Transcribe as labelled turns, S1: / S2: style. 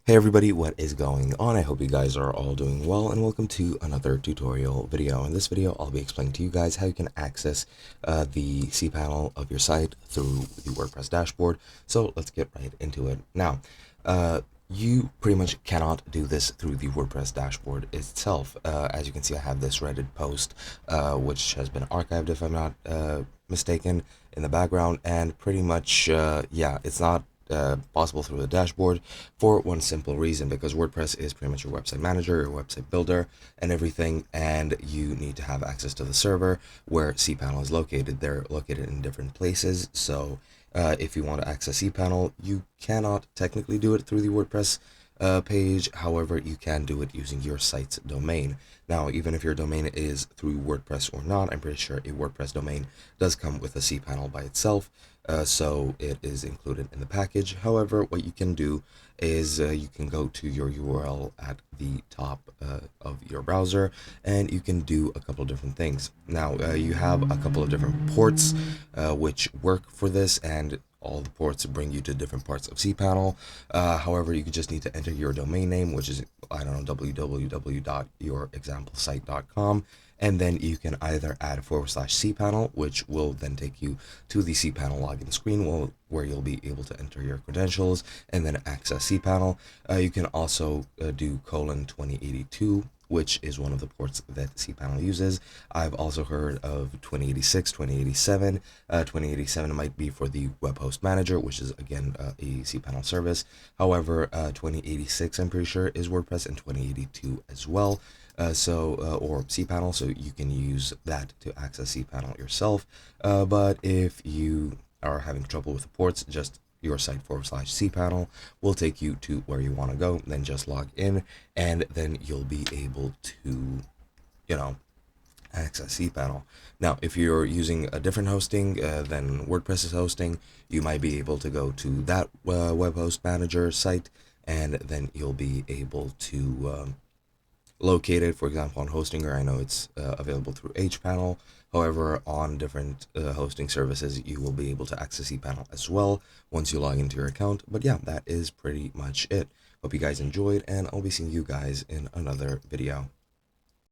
S1: Hey everybody, what is going on? I hope you guys are all doing well, and welcome to another tutorial video. In this video, I'll be explaining to you guys how you can access the cPanel of your site through the WordPress dashboard. So let's get right into it. Now, you pretty much cannot do this through the WordPress dashboard itself. As you can see, I have this Reddit post, which has been archived, if I'm not mistaken, in the background, and pretty much, yeah, it's not possible through the dashboard for one simple reason, because WordPress is pretty much your website manager, your website builder, and everything, and you need to have access to the server where cPanel is located. They're located in different places, so if you want to access cPanel, you cannot technically do it through the WordPress page. However, you can do it using your site's domain. Now, even if your domain is through WordPress or not, I'm pretty sure a WordPress domain does come with a cPanel by itself, so it is included in the package. However, what you can do is you can go to your URL at the top of your browser, and you can do a couple of different things. Now, you have a couple of different ports which work for this, and all the ports bring you to different parts of cPanel. However, you just need to enter your domain name, which is, I don't know, www.yourexamplesite.com, and then you can either add /cPanel, which will then take you to the cPanel login screen where you'll be able to enter your credentials and then access cPanel. You can also do :2082, which is one of the ports that cPanel uses. I've also heard of 2086, 2087. 2087 might be for the web host manager, which is again a cPanel service. However, 2086 I'm pretty sure is WordPress, and 2082 as well. Or cPanel, so you can use that to access cPanel yourself. But if you are having trouble with the ports, just your site /cPanel will take you to where you want to go. Then just log in, and then you'll be able to, access cPanel. Now, if you're using a different hosting than WordPress is hosting, you might be able to go to that web host manager site, and then you'll be able to located, for example, on Hostinger. I know it's available through hPanel. However, on different hosting services, you will be able to access cPanel as well once you log into your account. But yeah, that is pretty much it. Hope you guys enjoyed, and I'll be seeing you guys in another video.